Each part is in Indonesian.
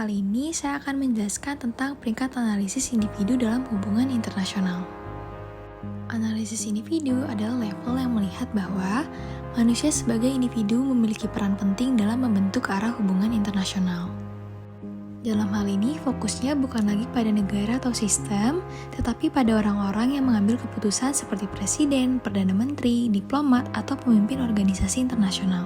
kali ini saya akan menjelaskan tentang peringkat analisis individu dalam hubungan internasional. Analisis individu adalah level yang melihat bahwa manusia sebagai individu memiliki peran penting dalam membentuk arah hubungan internasional. Dalam hal ini, fokusnya bukan lagi pada negara atau sistem, tetapi pada orang-orang yang mengambil keputusan seperti presiden, perdana menteri, diplomat, atau pemimpin organisasi internasional.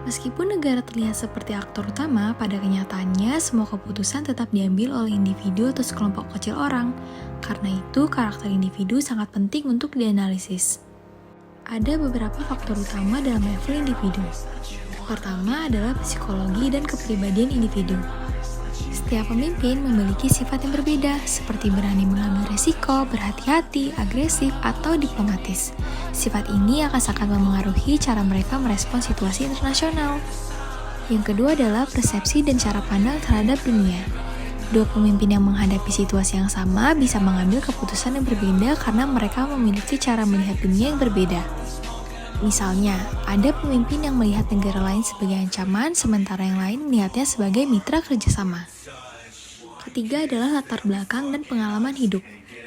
Meskipun negara terlihat seperti aktor utama, pada kenyataannya semua keputusan tetap diambil oleh individu atau sekelompok kecil orang. Karena itu, karakter individu sangat penting untuk dianalisis. Ada beberapa faktor utama dalam level individu. Pertama adalah psikologi dan kepribadian individu. Setiap pemimpin memiliki sifat yang berbeda, seperti berani mengambil resiko, berhati-hati, agresif, atau diplomatis. Sifat ini akan sangat memengaruhi cara mereka merespon situasi internasional. Yang kedua adalah persepsi dan cara pandang terhadap dunia. Dua pemimpin yang menghadapi situasi yang sama bisa mengambil keputusan yang berbeda karena mereka memiliki cara melihat dunia yang berbeda. Misalnya, ada pemimpin yang melihat negara lain sebagai ancaman, sementara yang lain melihatnya sebagai mitra kerjasama. Ketiga adalah latar belakang dan pengalaman hidup.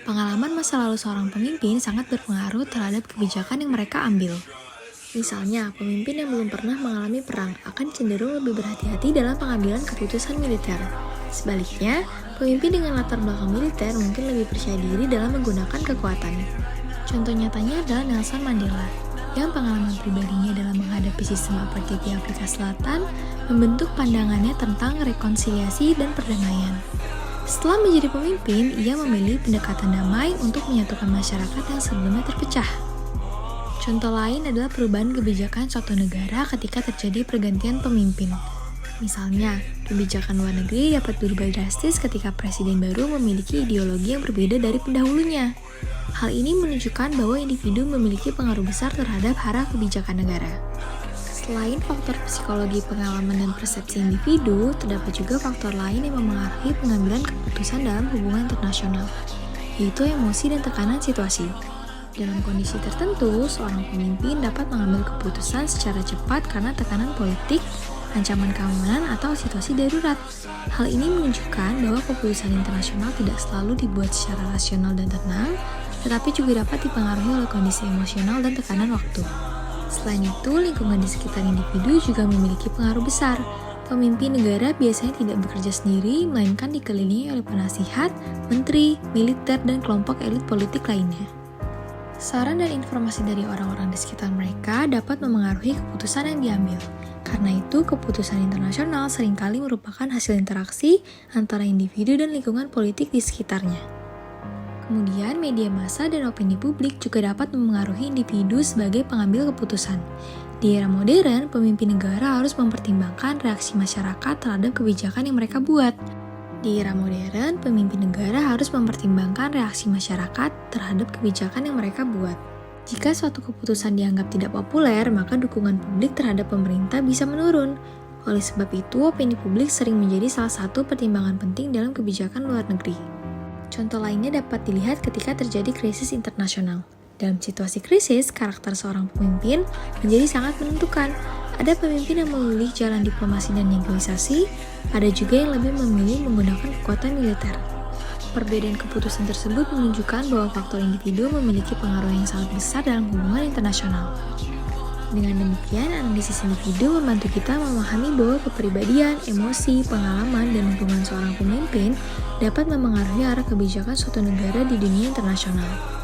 Pengalaman masa lalu seorang pemimpin sangat berpengaruh terhadap kebijakan yang mereka ambil. Misalnya, pemimpin yang belum pernah mengalami perang akan cenderung lebih berhati-hati dalam pengambilan keputusan militer. Sebaliknya, pemimpin dengan latar belakang militer mungkin lebih percaya diri dalam menggunakan kekuatan. Contoh nyatanya adalah Nelson Mandela, yang pengalaman pribadinya dalam menghadapi sistem apartheid di Afrika Selatan membentuk pandangannya tentang rekonsiliasi dan perdamaian. Setelah menjadi pemimpin, ia memilih pendekatan damai untuk menyatukan masyarakat yang sebelumnya terpecah. Contoh lain adalah perubahan kebijakan suatu negara ketika terjadi pergantian pemimpin. Misalnya, kebijakan luar negeri dapat berubah drastis ketika presiden baru memiliki ideologi yang berbeda dari pendahulunya. Hal ini menunjukkan bahwa individu memiliki pengaruh besar terhadap arah kebijakan negara. Selain faktor psikologi, pengalaman, dan persepsi individu, terdapat juga faktor lain yang memengaruhi pengambilan keputusan dalam hubungan internasional, yaitu emosi dan tekanan situasi. Dalam kondisi tertentu, seorang pemimpin dapat mengambil keputusan secara cepat karena tekanan politik, ancaman keamanan, atau situasi darurat. Hal ini menunjukkan bahwa keputusan internasional tidak selalu dibuat secara rasional dan tenang, tetapi juga dapat dipengaruhi oleh kondisi emosional dan tekanan waktu. Selain itu, lingkungan di sekitar individu juga memiliki pengaruh besar. Pemimpin negara biasanya tidak bekerja sendiri, melainkan dikelilingi oleh penasihat, menteri, militer, dan kelompok elit politik lainnya. Saran dan informasi dari orang-orang di sekitar mereka dapat memengaruhi keputusan yang diambil. Karena itu, keputusan internasional seringkali merupakan hasil interaksi antara individu dan lingkungan politik di sekitarnya. Kemudian, media massa dan opini publik juga dapat memengaruhi individu sebagai pengambil keputusan. Di era modern, pemimpin negara harus mempertimbangkan reaksi masyarakat terhadap kebijakan yang mereka buat. Di era modern, pemimpin negara harus mempertimbangkan reaksi masyarakat terhadap kebijakan yang mereka buat. Jika suatu keputusan dianggap tidak populer, maka dukungan publik terhadap pemerintah bisa menurun. Oleh sebab itu, opini publik sering menjadi salah satu pertimbangan penting dalam kebijakan luar negeri. Contoh lainnya dapat dilihat ketika terjadi krisis internasional. Dalam situasi krisis, karakter seorang pemimpin menjadi sangat menentukan. Ada pemimpin yang memilih jalan diplomasi dan negosiasi, ada juga yang lebih memilih menggunakan kekuatan militer. Perbedaan keputusan tersebut menunjukkan bahwa faktor individu memiliki pengaruh yang sangat besar dalam hubungan internasional. Dengan demikian, analisis individu membantu kita memahami bahwa kepribadian, emosi, pengalaman, dan lingkungan seorang pemimpin dapat memengaruhi arah kebijakan suatu negara di dunia internasional.